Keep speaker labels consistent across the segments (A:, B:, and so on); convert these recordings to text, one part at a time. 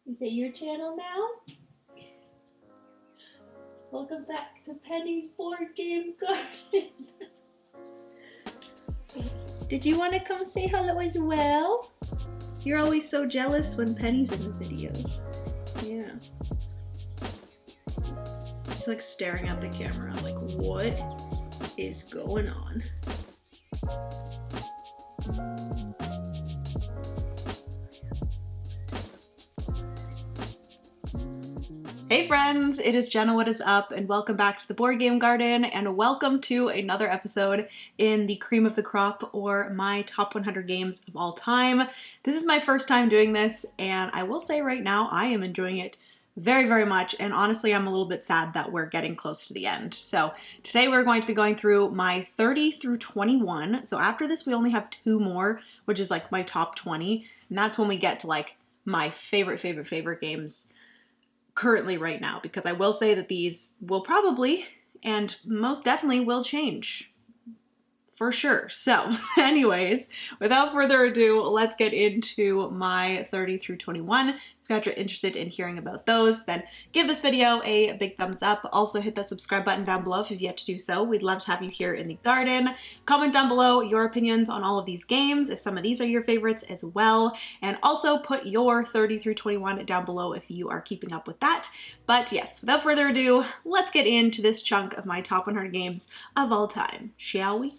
A: Is it your channel now? Welcome back to Penny's Board Game Garden. Did you want to come say hello as well? You're always so jealous when Penny's in the videos. Yeah. He's like staring at the camera like, what is going on? Hey friends, it is Jenna, what is up, and welcome back to the Board Game Garden, and welcome to another episode in the cream of the crop, or my top 100 games of all time. This is my first time doing this, and I will say right now, I am enjoying it very, very much, and honestly, I'm a little bit sad that we're getting close to the end. So today we're going to be going through my 30 through 21, so after this we only have two more, which is like my top 20, and that's when we get to like my favorite games currently right now, because I will say that these will probably and most definitely will change for sure. So anyways, without further ado, let's get into my 30 through 21. If you guys are interested in hearing about those, then give this video a big thumbs up. Also hit that subscribe button down below if you've yet to do so. We'd love to have you here in the garden. Comment down below your opinions on all of these games, if some of these are your favorites as well. And also put your 30 through 21 down below if you are keeping up with that. But yes, without further ado, let's get into this chunk of my top 100 games of all time, shall we?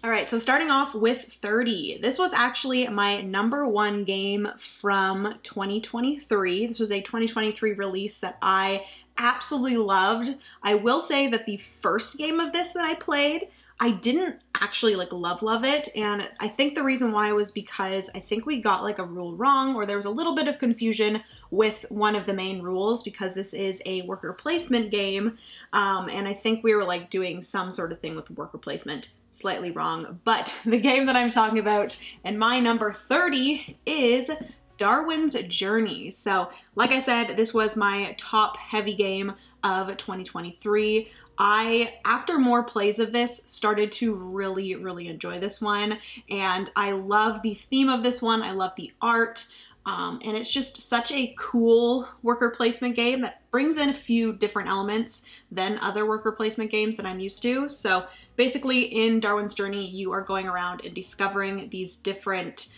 A: All right, so starting off with 30. This was actually my number one game from 2023. This was a 2023 release that I absolutely loved. I will say that the first game of this that I played, I didn't actually like love it, and I think the reason why was because I think we got like a rule wrong, or there was a little bit of confusion with one of the main rules, because this is a worker placement game, and I think we were like doing some sort of thing with worker placement slightly wrong. But the game that I'm talking about, and my number 30, is Darwin's Journey. So like I said, this was my top heavy game of 2023. I, after more plays of this, started to really enjoy this one, and I love the theme of this one. I love the art, and it's just such a cool worker placement game that brings in a few different elements than other worker placement games that I'm used to. So basically in Darwin's Journey, you are going around and discovering these different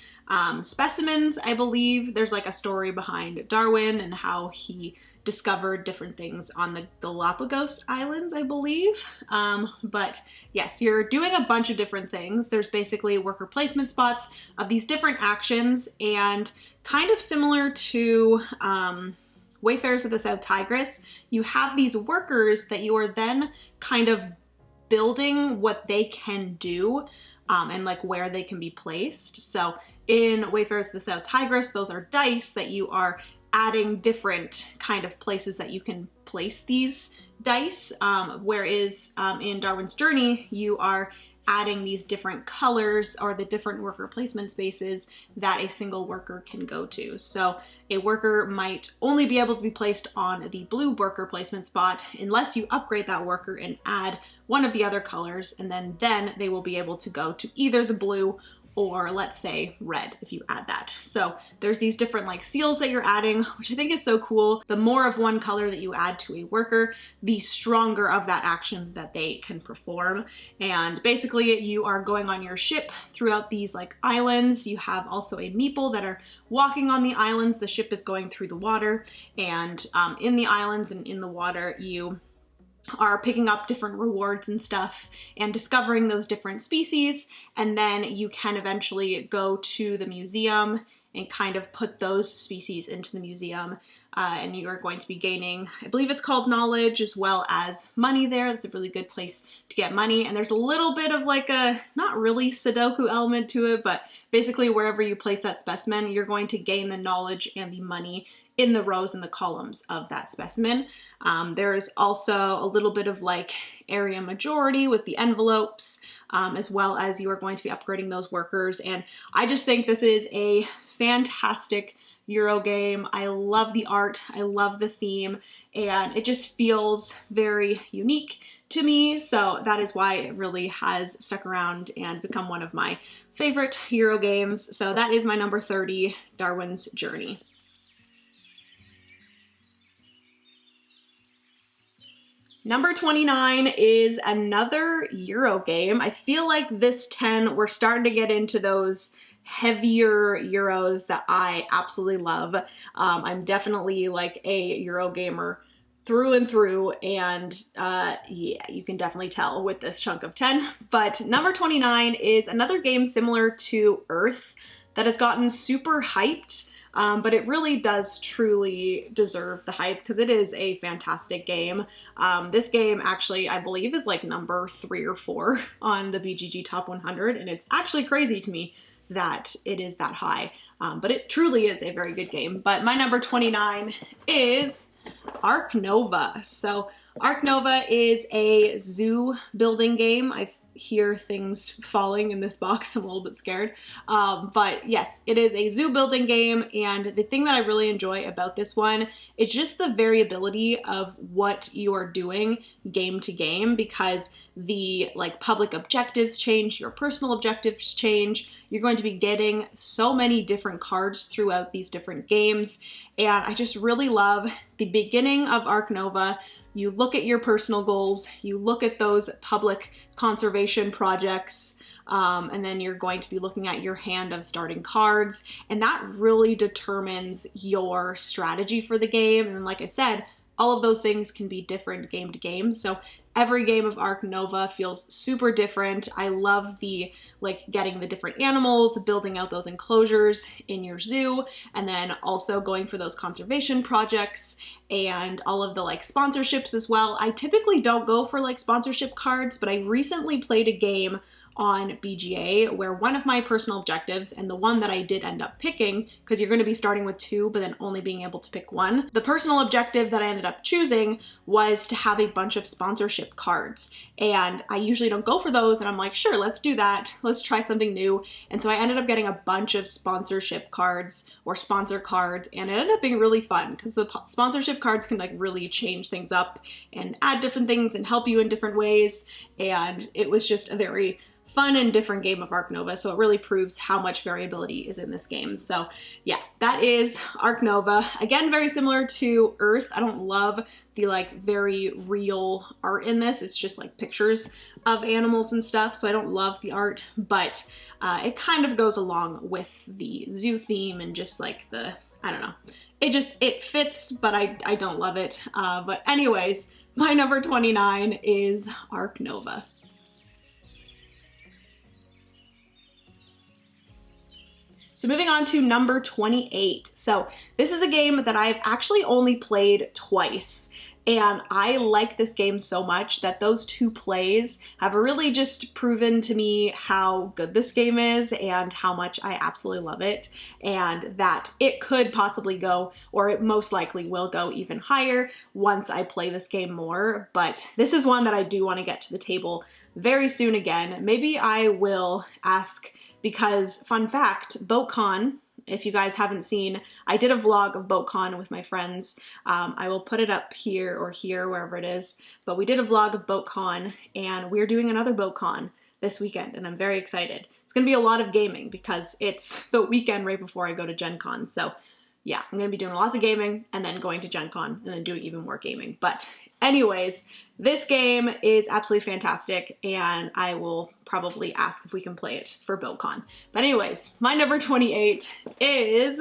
A: specimens. I believe there's like a story behind Darwin and how he discovered different things on the Galapagos Islands, I believe. But yes, you're doing a bunch of different things. There's basically worker placement spots of these different actions, and kind of similar to Wayfarers of the South Tigris, you have these workers that you are then kind of building what they can do and like where they can be placed. So in Wayfarers of the South Tigris, those are dice that you are adding different kind of places that you can place these dice, whereas in Darwin's Journey, you are adding these different colors or the different worker placement spaces that a single worker can go to. So a worker might only be able to be placed on the blue worker placement spot unless you upgrade that worker and add one of the other colors, and then they will be able to go to either the blue or let's say red if you add that. So there's these different like seals that you're adding, which I think is so cool. The more of one color that you add to a worker, the stronger of that action that they can perform. And basically you are going on your ship throughout these like islands. You have also a meeple that are walking on the islands. The ship is going through the water, and in the islands and in the water, you are picking up different rewards and stuff and discovering those different species, and then you can eventually go to the museum and kind of put those species into the museum, and you are going to be gaining, I believe it's called knowledge, as well as money there. That's a really good place to get money, and there's a little bit of like a, not really Sudoku element to it, but basically wherever you place that specimen, you're going to gain the knowledge and the money in the rows and the columns of that specimen. There's also a little bit of like area majority with the envelopes, as well as you are going to be upgrading those workers. And I just think this is a fantastic Euro game. I love the art, I love the theme, and it just feels very unique to me, so that is why it really has stuck around and become one of my favorite Euro games. So that is my number 30, Darwin's Journey. Number 29 is another Euro game. I feel like this 10, we're starting to get into those heavier Euros that I absolutely love. I'm definitely like a Euro gamer through and through, and yeah, you can definitely tell with this chunk of 10. But number 29 is another game similar to Earth that has gotten super hyped. But it really does truly deserve the hype because it is a fantastic game. This game actually, I believe, is like number 3 or 4 on the BGG Top 100, and it's actually crazy to me that it is that high. But it truly is a very good game. But my number 29 is Ark Nova. So Ark Nova is a zoo building game. I hear things falling in this box. I'm a little bit scared. But yes, it is a zoo building game. And the thing that I really enjoy about this one is just the variability of what you are doing game to game, because the like public objectives change, your personal objectives change. You're going to be getting so many different cards throughout these different games. And I just really love the beginning of Ark Nova. You look at your personal goals, you look at those public conservation projects, and then you're going to be looking at your hand of starting cards, and that really determines your strategy for the game. And like I said, all of those things can be different game to game. So every game of Ark Nova feels super different. I love the like getting the different animals, building out those enclosures in your zoo, and then also going for those conservation projects and all of the like sponsorships as well. I typically don't go for like sponsorship cards, but I recently played a game on BGA where one of my personal objectives, and the one that I did end up picking, because you're going to be starting with 2 but then only being able to pick 1, the personal objective that I ended up choosing was to have a bunch of sponsorship cards. And I usually don't go for those, and I'm like, sure, let's do that, let's try something new. And so I ended up getting a bunch of sponsorship cards or sponsor cards, and it ended up being really fun because the sponsorship cards can like really change things up and add different things and help you in different ways. And it was just a very fun and different game of Ark Nova, so it really proves how much variability is in this game. So yeah, that is Ark Nova. Again, very similar to Earth. I don't love the like very real art in this. It's just like pictures of animals and stuff, so I don't love the art, but it kind of goes along with the zoo theme and just like the, I don't know, it fits, but I don't love it. But anyways, my number 29 is Ark Nova. So moving on to number 28. So this is a game that I've actually only played twice, and I like this game so much that those 2 plays have really just proven to me how good this game is and how much I absolutely love it, and that it could possibly go, or it most likely will go even higher once I play this game more. But this is one that I do want to get to the table very soon again. Maybe I will ask, because fun fact, BoatCon, if you guys haven't seen, I did a vlog of BoatCon with my friends. I will put it up here or here, wherever it is. But we did a vlog of BoatCon, and we're doing another BoatCon this weekend, and I'm very excited. It's going to be a lot of gaming because it's the weekend right before I go to Gen Con. So yeah, I'm going to be doing lots of gaming and then going to Gen Con and then doing even more gaming. But anyways, this game is absolutely fantastic, and I will probably ask if we can play it for BoatCon. But anyways, my number 28 is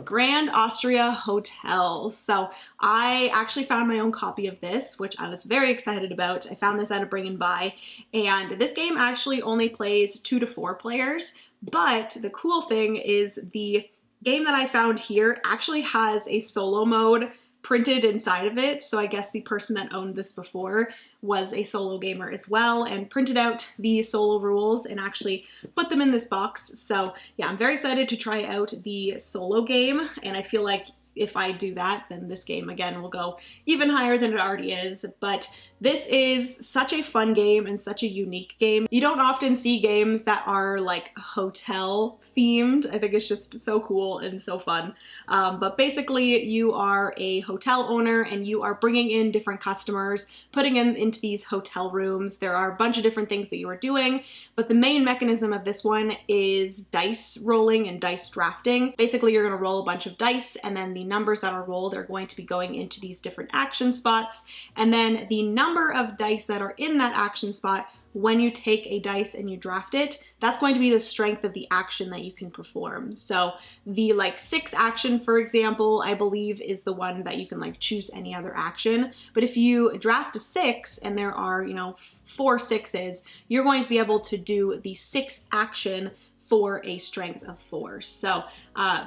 A: Grand Austria Hotel. So I actually found my own copy of this, which I was very excited about. I found this at a Bring and Buy, and this game actually only plays 2 to 4 players. But the cool thing is the game that I found here actually has a solo mode printed inside of it. So I guess the person that owned this before was a solo gamer as well and printed out the solo rules and actually put them in this box. So yeah, I'm very excited to try out the solo game, and I feel like if I do that, then this game again will go even higher than it already is. But This is such a fun game and such a unique game. You don't often see games that are like hotel themed. I think it's just so cool and so fun. But basically you are a hotel owner and you are bringing in different customers, putting them into these hotel rooms. There are a bunch of different things that you are doing, but the main mechanism of this one is dice rolling and dice drafting. Basically, you're going to roll a bunch of dice, and then the numbers that are rolled are going to be going into these different action spots, and then the number of dice that are in that action spot when you take a dice and you draft it, that's going to be the strength of the action that you can perform. So the like 6 action, for example, I believe is the one that you can like choose any other action. But if you draft a 6 and there are, you know, 4 6s, you're going to be able to do the 6 action for a strength of 4. So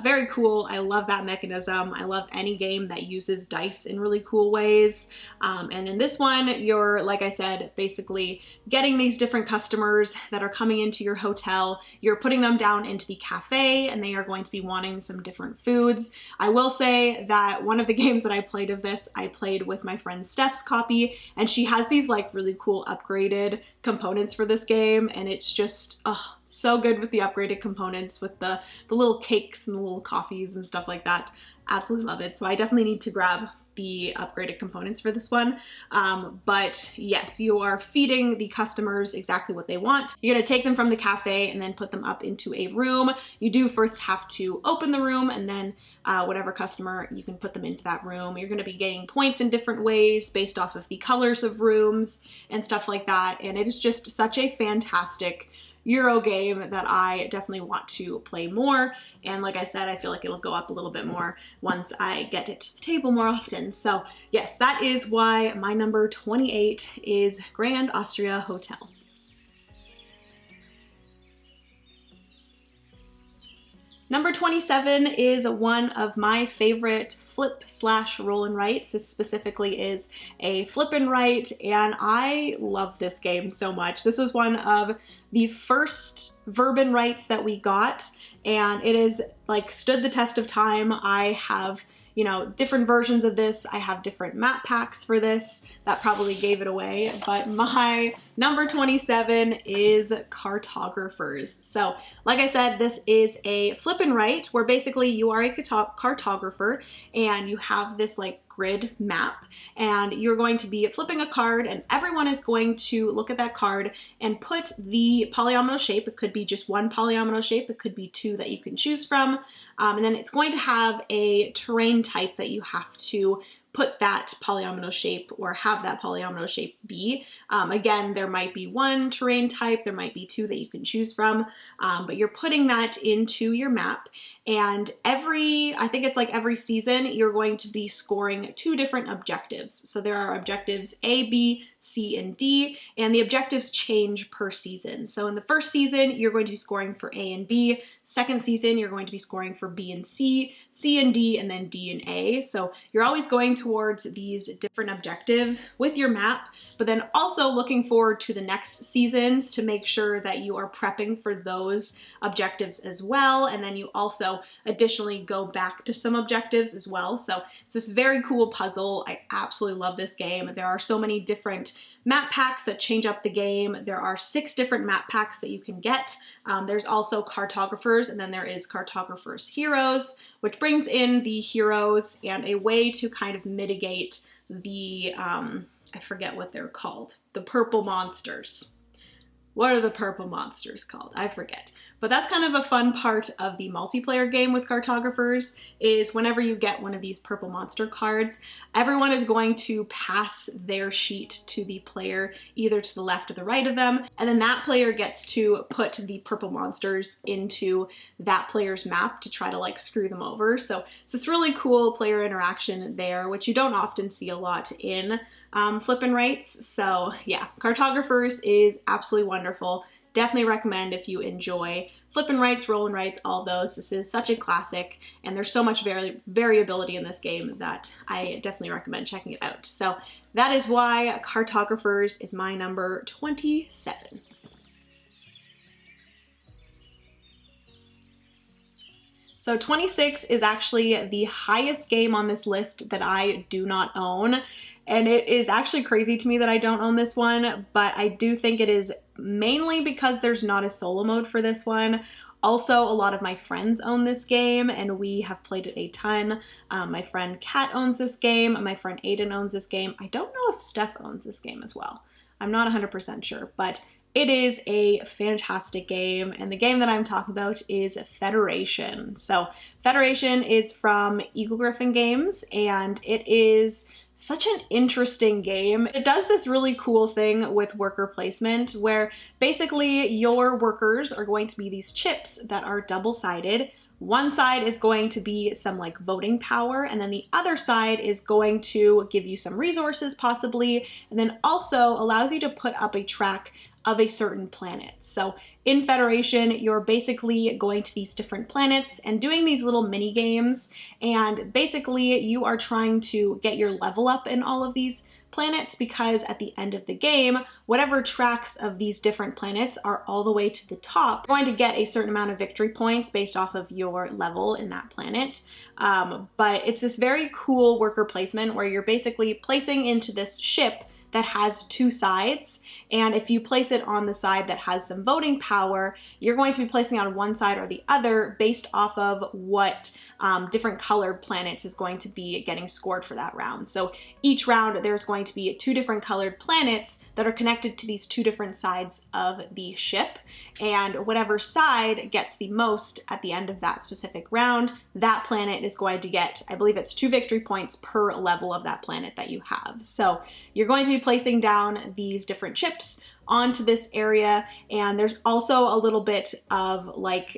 A: very cool. I love that mechanism. I love any game that uses dice in really cool ways. And in this one, you're, like I said, basically getting these different customers that are coming into your hotel. You're putting them down into the cafe and they are going to be wanting some different foods. I will say that one of the games that I played of this, I played with my friend Steph's copy, and she has these like really cool upgraded components for this game, and it's just so good with the upgraded components, with the little cakes and the little coffees and stuff like that. Absolutely love it. So I definitely need to grab the upgraded components for this one. But yes, you are feeding the customers exactly what they want. You're gonna take them from the cafe and then put them up into a room. You do first have to open the room, and then whatever customer, you can put them into that room. You're gonna be getting points in different ways based off of the colors of rooms and stuff like that. And it is just such a fantastic Euro game that I definitely want to play more. And like I said, I feel like it'll go up a little bit more once I get it to the table more often. So yes, that is why my number 28 is Grand Austria Hotel. Number 27 is one of my favorite flip/roll and writes. This specifically is a flip and write, and I love this game so much. This was one of the first verb and writes that we got, and it is like stood the test of time. I have, you know, different versions of this. I have different map packs for this. That probably gave it away, but my number 27 is Cartographers. So like I said, this is a flip and write where basically you are a cartographer and you have this like grid map, and you're going to be flipping a card, and everyone is going to look at that card and put the polynomial shape. It could be just one polynomial shape, it could be 2 that you can choose from, and then it's going to have a terrain type that you have to put that polynomial shape or have that polynomial shape be. Again, there might be 1 terrain type, there might be 2 that you can choose from, but you're putting that into your map. And I think it's like every season, you're going to be scoring 2 different objectives. So there are objectives A, B, C, and D, and the objectives change per season. So in the first season, you're going to be scoring for A and B. Second season, you're going to be scoring for B and C, C and D, and then D and A. So you're always going towards these different objectives with your map, but then also looking forward to the next seasons to make sure that you are prepping for those objectives as well. And then you also additionally go back to some objectives as well. So it's this very cool puzzle. I absolutely love this game. There are so many different map packs that change up the game. There are 6 different map packs that you can get. There's also Cartographers, and then there is Cartographers Heroes, which brings in the heroes and a way to kind of mitigate the, I forget what they're called, the purple monsters. What are the purple monsters called? I forget. But that's kind of a fun part of the multiplayer game with Cartographers, is whenever you get one of these purple monster cards, everyone is going to pass their sheet to the player, either to the left or the right of them, and then that player gets to put the purple monsters into that player's map to try to like screw them over. So it's this really cool player interaction there, which you don't often see a lot in flip and writes. So yeah, Cartographers is absolutely wonderful. Definitely recommend if you enjoy flip and writes, roll and writes, all those. This is such a classic, and there's so much variability in this game that I definitely recommend checking it out. So that is why Cartographers is my number 27. So 26 is actually the highest game on this list that I do not own. And it is actually crazy to me that I don't own this one, but I do think it is mainly because there's not a solo mode for this one. Also, a lot of my friends own this game and we have played it a ton. My friend Kat owns this game. My friend Aiden owns this game. I don't know if Steph owns this game as well. I'm not 100% sure, but it is a fantastic game, and the game that I'm talking about is Federation. So Federation is from Eagle Gryphon Games, and it is such an interesting game. It does this really cool thing with worker placement where basically your workers are going to be these chips that are double-sided. One side is going to be some like voting power, and then the other side is going to give you some resources possibly, and then also allows you to put up a track of a certain planet. So in Federation, you're basically going to these different planets and doing these little mini games, and basically you are trying to get your level up in all of these planets, because at the end of the game, whatever tracks of these different planets are all the way to the top, you're going to get a certain amount of victory points based off of your level in that planet. But it's this very cool worker placement where you're basically placing into this ship that has two sides, and if you place it on the side that has some voting power, you're going to be placing it on one side or the other based off of what different colored planets is going to be getting scored for that round. So each round there's going to be two different colored planets that are connected to these two different sides of the ship, and whatever side gets the most at the end of that specific round, that planet is going to get, I believe it's 2 victory points per level of that planet that you have. So you're going to be placing down these different chips onto this area, and there's also a little bit of like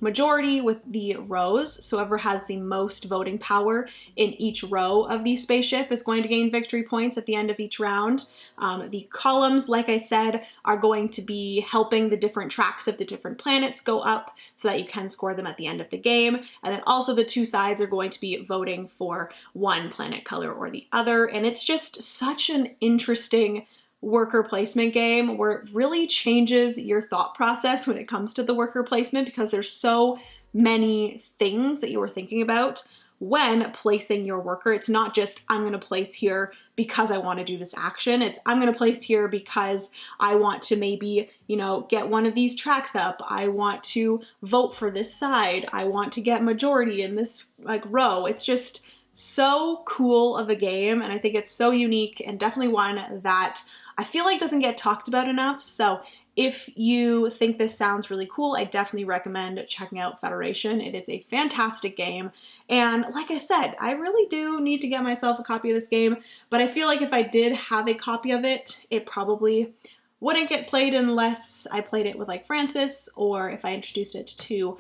A: majority with the rows. So whoever has the most voting power in each row of the spaceship is going to gain victory points at the end of each round. The columns, like I said, are going to be helping the different tracks of the different planets go up so that you can score them at the end of the game. And then also the two sides are going to be voting for one planet color or the other. And it's just such an interesting worker placement game where it really changes your thought process when it comes to the worker placement, because there's so many things that you were thinking about when placing your worker. It's not just, I'm going to place here because I want to do this action. It's, I'm going to place here because I want to maybe, you know, get one of these tracks up. I want to vote for this side. I want to get majority in this like row. It's just so cool of a game, and I think it's so unique and definitely one that I feel like doesn't get talked about enough. So if you think this sounds really cool, I definitely recommend checking out Federation. It is a fantastic game. And like I said, I really do need to get myself a copy of this game, but I feel like if I did have a copy of it, it probably wouldn't get played unless I played it with like Francis, or if I introduced it to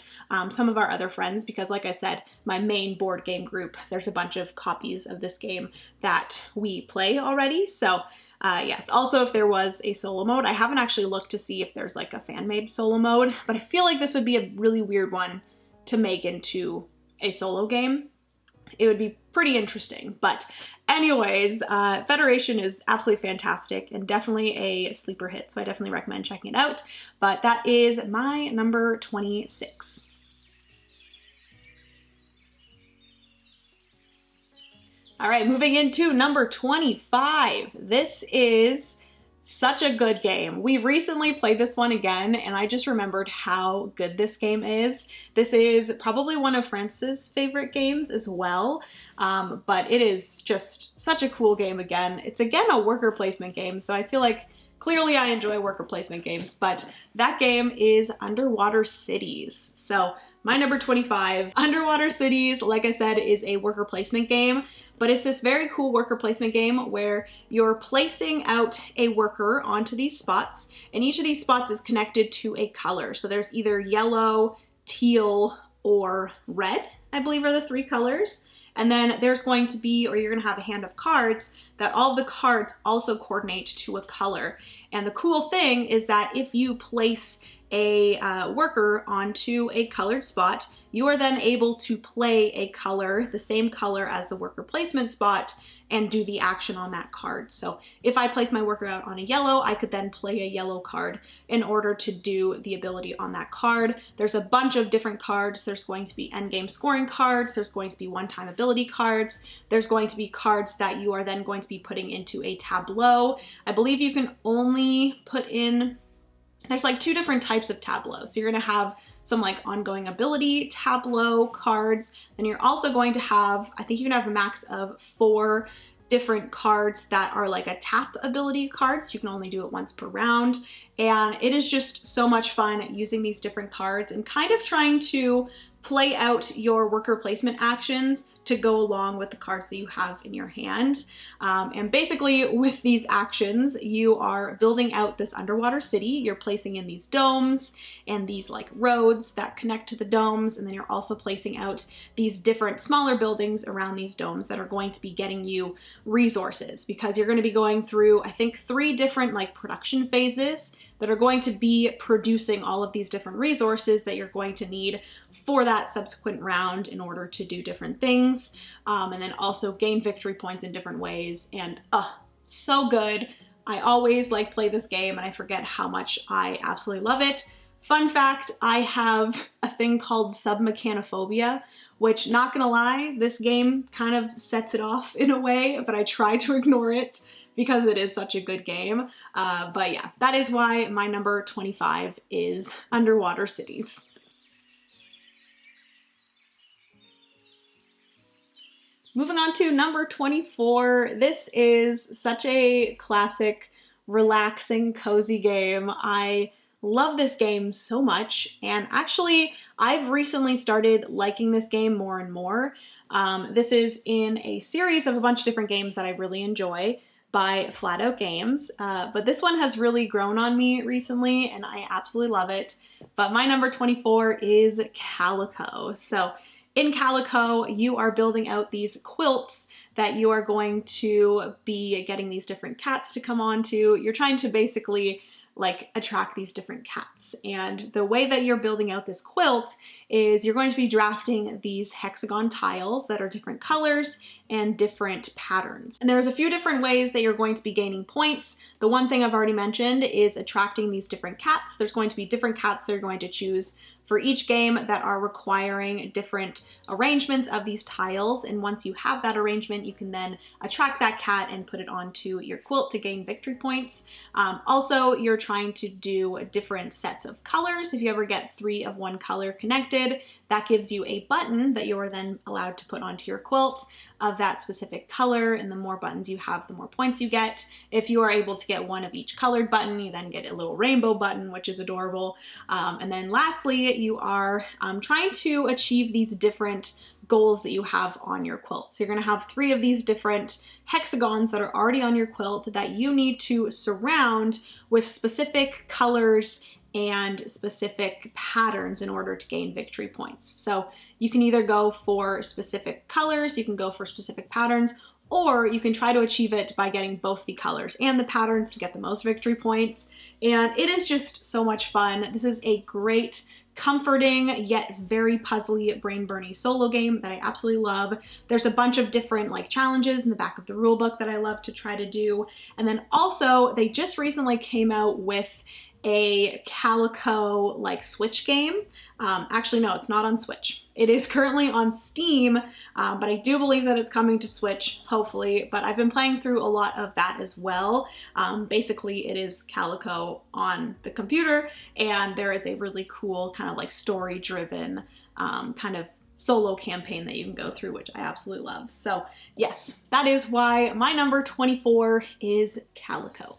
A: some of our other friends, because like I said, my main board game group, there's a bunch of copies of this game that we play already. So yes, also if there was a solo mode, I haven't actually looked to see if there's like a fan-made solo mode, but I feel like this would be a really weird one to make into a solo game. It would be pretty interesting, but anyways, Federation is absolutely fantastic and definitely a sleeper hit, so I definitely recommend checking it out, but that is my number 26. All right, moving into number 25. This is such a good game. We recently played this one again, and I just remembered how good this game is. This is probably one of Francis' favorite games as well, but it is just such a cool game again. It's again a worker placement game, so I feel like clearly I enjoy worker placement games, but that game is Underwater Cities. So my number 25, Underwater Cities, like I said, is a worker placement game, but it's this very cool worker placement game where you're placing out a worker onto these spots, and each of these spots is connected to a color. So there's either yellow, teal, or red, I believe are the 3 colors. And then there's going to be, or you're going to have a hand of cards that all of the cards also coordinate to a color. And the cool thing is that if you place a worker onto a colored spot, you are then able to play a color, the same color as the worker placement spot, and do the action on that card. So if I place my worker out on a yellow, I could then play a yellow card in order to do the ability on that card. There's a bunch of different cards. There's going to be endgame scoring cards. There's going to be one-time ability cards. There's going to be cards that you are then going to be putting into a tableau. I believe you can only put in, there's like 2 different types of tableaux. So you're gonna have some like ongoing ability tableau cards. Then you're also going to have, I think you can have a max of 4 different cards that are like a tap ability cards. You can only do it once per round. And it is just so much fun using these different cards and kind of trying to play out your worker placement actions to go along with the cards that you have in your hand. And basically with these actions, you are building out this underwater city. You're placing in these domes and these like roads that connect to the domes. And then you're also placing out these different smaller buildings around these domes that are going to be getting you resources, because you're going to be going through, I think, 3 different like production phases that are going to be producing all of these different resources that you're going to need for that subsequent round in order to do different things. And then also gain victory points in different ways. And so good. I always like play this game and I forget how much I absolutely love it. Fun fact, I have a thing called submechanophobia, which, not gonna lie, this game kind of sets it off in a way, but I try to ignore it because it is such a good game. But yeah, that is why my number 25 is Underwater Cities. Moving on to number 24. This is such a classic, relaxing, cozy game. I love this game so much, and actually I've recently started liking this game more and more. This is in a series of a bunch of different games that I really enjoy by Flat Out Games, but this one has really grown on me recently and I absolutely love it. But my number 24 is Calico. So in Calico, you are building out these quilts that you are going to be getting these different cats to come onto. You're trying to basically like attract these different cats. And the way that you're building out this quilt is you're going to be drafting these hexagon tiles that are different colors and different patterns. And there's a few different ways that you're going to be gaining points. The one thing I've already mentioned is attracting these different cats. There's going to be different cats that you're going to choose for each game that are requiring different arrangements of these tiles. And once you have that arrangement, you can then attract that cat and put it onto your quilt to gain victory points. Also, you're trying to do different sets of colors. If you ever get 3 of one color connected, that gives you a button that you are then allowed to put onto your quilt of that specific color, and the more buttons you have, the more points you get. If you are able to get 1 of each colored button, you then get a little rainbow button, which is adorable. And then lastly, you are trying to achieve these different goals that you have on your quilt. So you're going to have 3 of these different hexagons that are already on your quilt that you need to surround with specific colors and specific patterns in order to gain victory points. So you can either go for specific colors, you can go for specific patterns, or you can try to achieve it by getting both the colors and the patterns to get the most victory points. And it is just so much fun. This is a great, comforting, yet very puzzly, brain-burny solo game that I absolutely love. There's a bunch of different like challenges in the back of the rule book that I love to try to do. And then also, they just recently came out with a Calico like Switch game. Actually, no, it's not on Switch. It is currently on Steam, but I do believe that it's coming to Switch, hopefully. But I've been playing through a lot of that as well. Basically, it is Calico on the computer, and there is a really cool kind of like story-driven kind of solo campaign that you can go through, which I absolutely love. So yes, that is why my number 24 is Calico.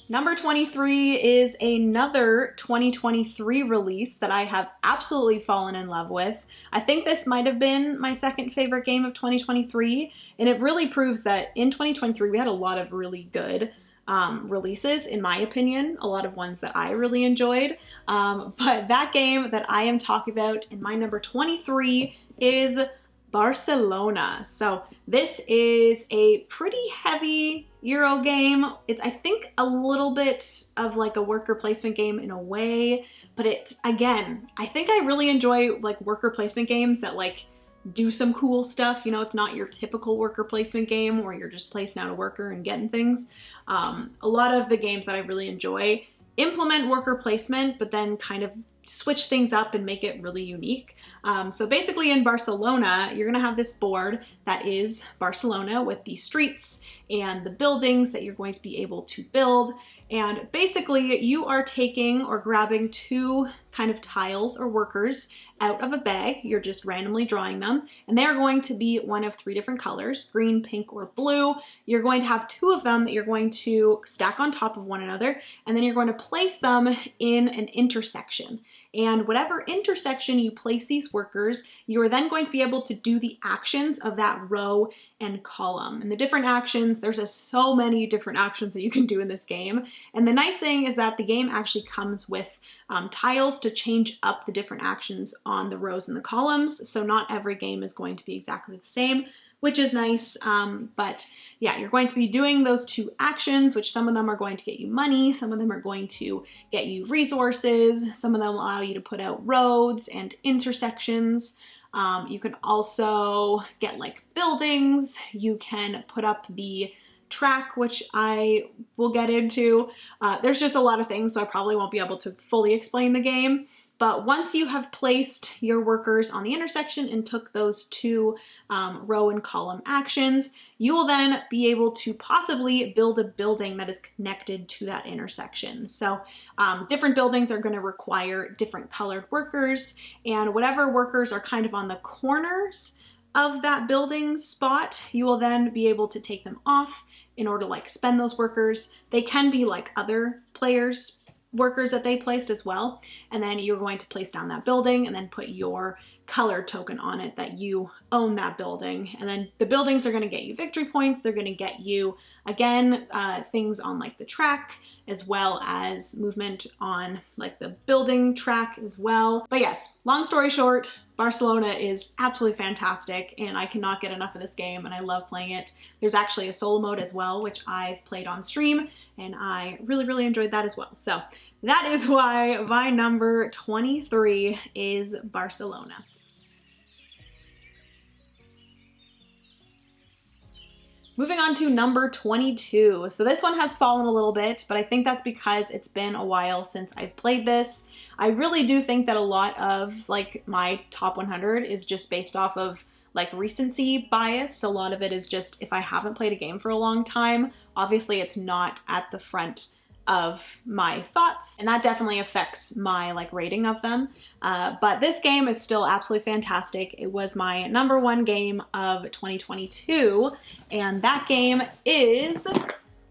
A: Number 23 is another 2023 release that I have absolutely fallen in love with. I think this might have been my second favorite game of 2023, and it really proves that in 2023 we had a lot of really good releases, in my opinion, a lot of ones that I really enjoyed. But that game that I am talking about in my number 23 is Barcelona. So this is a pretty heavy Euro game. It's, I think, a little bit of like a worker placement game in a way, but it's, again, I think I really enjoy like worker placement games that like do some cool stuff. You know, it's not your typical worker placement game where you're just placing out a worker and getting things. A lot of the games that I really enjoy implement worker placement, but then kind of switch things up and make it really unique. So basically in Barcelona, you're gonna have this board that is Barcelona with the streets and the buildings that you're going to be able to build. And basically you are taking or grabbing two kind of tiles or workers out of a bag. You're just randomly drawing them, and they're going to be one of three different colors, green, pink, or blue. You're going to have two of them that you're going to stack on top of one another, and then you're going to place them in an intersection. And whatever intersection you place these workers, you are then going to be able to do the actions of that row and column. And the different actions, there's just so many different actions that you can do in this game. And the nice thing is that the game actually comes with tiles to change up the different actions on the rows and the columns. So not every game is going to be exactly the same, which is nice. But yeah, you're going to be doing those two actions, which some of them are going to get you money, some of them are going to get you resources, some of them allow you to put out roads and intersections. You can also get like buildings, you can put up the track, which I will get into. There's just a lot of things, so I probably won't be able to fully explain the game. But once you have placed your workers on the intersection and took those two row and column actions, you will then be able to possibly build a building that is connected to that intersection. So different buildings are going to require different colored workers, and whatever workers are kind of on the corners of that building spot, you will then be able to take them off in order to like spend those workers. They can be like other players' workers that they placed as well. And then you're going to place down that building and then put your color token on it that you own that building. And then the buildings are going to get you victory points. They're going to get you, again, things on like the track, as well as movement on like the building track as well. But yes, long story short, Barcelona is absolutely fantastic and I cannot get enough of this game and I love playing it. There's actually a solo mode as well, which I've played on stream and I really, really enjoyed that as well. So that is why my number 23 is Barcelona. Moving on to number 22. So this one has fallen a little bit, but I think that's because it's been a while since I've played this. I really do think that a lot of like my top 100 is just based off of like recency bias. A lot of it is just if I haven't played a game for a long time, obviously it's not at the front of my thoughts, and that definitely affects my like rating of them. But this game is still absolutely fantastic. It was my number one game of 2022, and that game is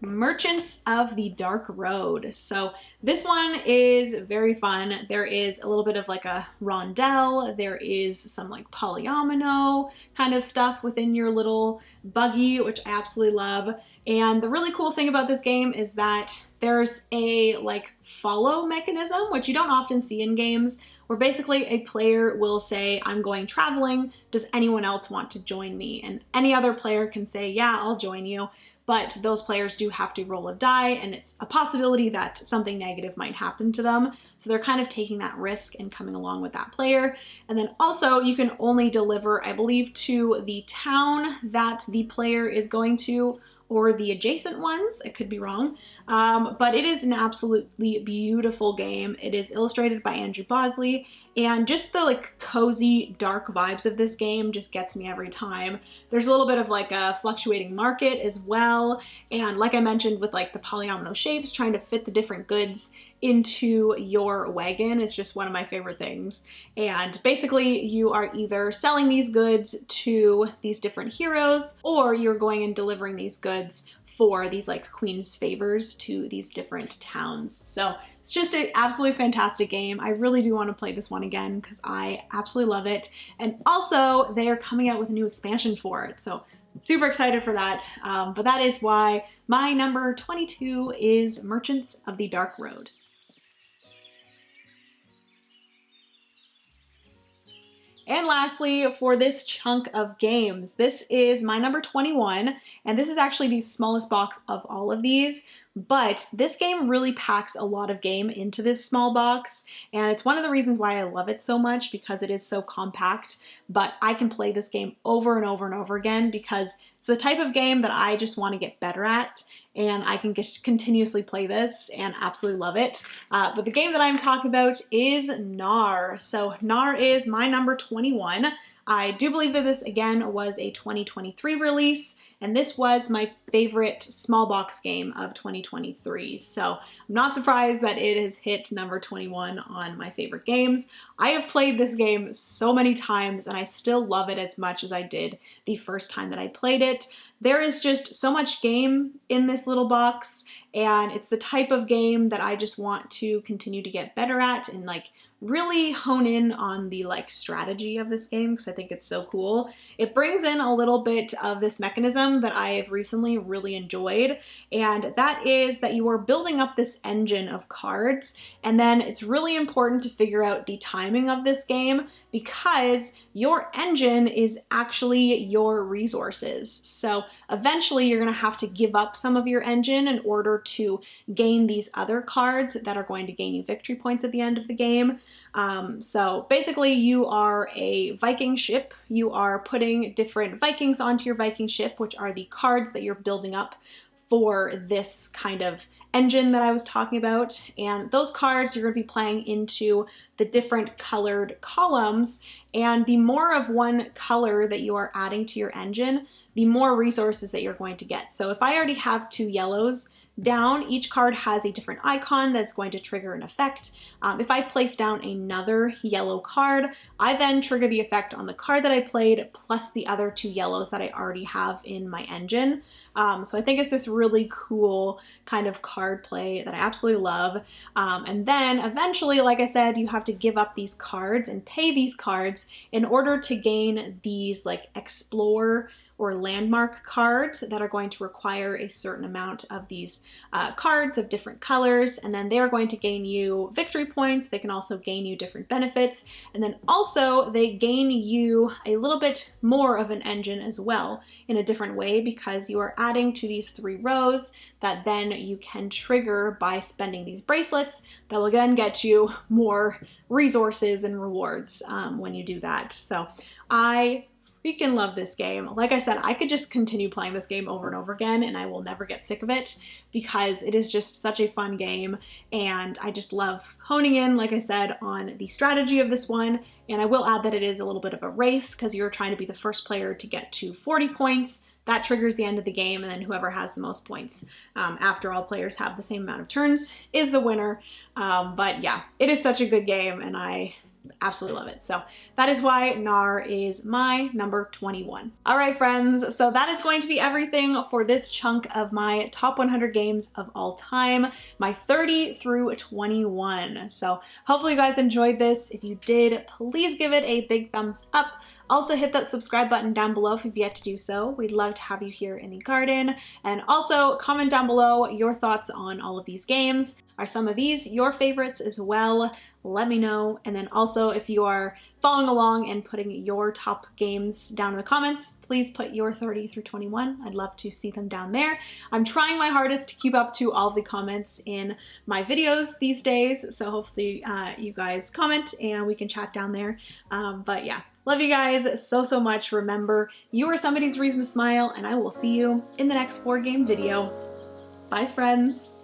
A: Merchants of the Dark Road. So this one is very fun. There is a little bit of like a rondel. There is some like polyomino kind of stuff within your little buggy, which I absolutely love. And the really cool thing about this game is that there's a like follow mechanism, which you don't often see in games, where basically a player will say, I'm going traveling, does anyone else want to join me? And any other player can say, yeah, I'll join you. But those players do have to roll a die, and it's a possibility that something negative might happen to them. So they're kind of taking that risk and coming along with that player. And then also you can only deliver, I believe, to the town that the player is going to, or the adjacent ones. I could be wrong. But it is an absolutely beautiful game. It is illustrated by Andrew Bosley, and just the like cozy, dark vibes of this game just gets me every time. There's a little bit of like a fluctuating market as well. And like I mentioned with like the polyomino shapes, trying to fit the different goods into your wagon is just one of my favorite things. And basically you are either selling these goods to these different heroes, or you're going and delivering these goods for these like queen's favors to these different towns. So it's just an absolutely fantastic game. I really do want to play this one again because I absolutely love it. And also they are coming out with a new expansion for it. So super excited for that. But that is why my number 22 is Merchants of the Dark Road. And lastly, for this chunk of games, this is my number 21, and this is actually the smallest box of all of these, but this game really packs a lot of game into this small box, and it's one of the reasons why I love it so much, because it is so compact, but I can play this game over and over and over again because it's the type of game that I just want to get better at, and I can just continuously play this and absolutely love it. But the game that I'm talking about is Gnar. So Gnar is my number 21. I do believe that this, again, was a 2023 release, and this was my favorite small box game of 2023. So I'm not surprised that it has hit number 21 on my favorite games. I have played this game so many times, and I still love it as much as I did the first time that I played it. There is just so much game in this little box, and it's the type of game that I just want to continue to get better at and like really hone in on the like strategy of this game because I think it's so cool. It brings in a little bit of this mechanism that I have recently really enjoyed, and that is that you are building up this engine of cards, and then it's really important to figure out the timing of this game because your engine is actually your resources. So eventually you're going to have to give up some of your engine in order to gain these other cards that are going to gain you victory points at the end of the game. So basically you are a Viking ship. You are putting different Vikings onto your Viking ship, which are the cards that you're building up for this kind of engine that I was talking about. And those cards you're going to be playing into the different colored columns. And the more of one color that you are adding to your engine, the more resources that you're going to get. So if I already have 2 yellows down, each card has a different icon that's going to trigger an effect. If I place down another yellow card, I then trigger the effect on the card that I played plus the other 2 yellows that I already have in my engine. So I think it's this really cool kind of card play that I absolutely love. And then eventually, like I said, you have to give up these cards and pay these cards in order to gain these like explore or landmark cards that are going to require a certain amount of these cards of different colors, and then they're going to gain you victory points. They can also gain you different benefits, and then also they gain you a little bit more of an engine as well in a different way because you are adding to these 3 rows that then you can trigger by spending these bracelets that will then get you more resources and rewards when you do that. So I freaking love this game. Like I said, I could just continue playing this game over and over again and I will never get sick of it because it is just such a fun game, and I just love honing in, like I said, on the strategy of this one. And I will add that it is a little bit of a race because you're trying to be the first player to get to 40 points. That triggers the end of the game, and then whoever has the most points after all players have the same amount of turns is the winner. But yeah, it is such a good game and I absolutely love it. So that is why Gnar is my number 21. All right, friends, so that is going to be everything for this chunk of my top 100 games of all time, my 30 through 21. So hopefully you guys enjoyed this. If you did, please give it a big thumbs up. Also hit that subscribe button down below if you've yet to do so. We'd love to have you here in the garden. And also comment down below your thoughts on all of these games. Are some of these your favorites as well? Let me know. And then also if you are following along and putting your top games down in the comments, please put your 30 through 21. I'd love to see them down there. I'm trying my hardest to keep up to all the comments in my videos these days. So hopefully you guys comment and we can chat down there. But yeah. Love you guys so much. Remember, you are somebody's reason to smile, and I will see you in the next board game video. Bye, friends.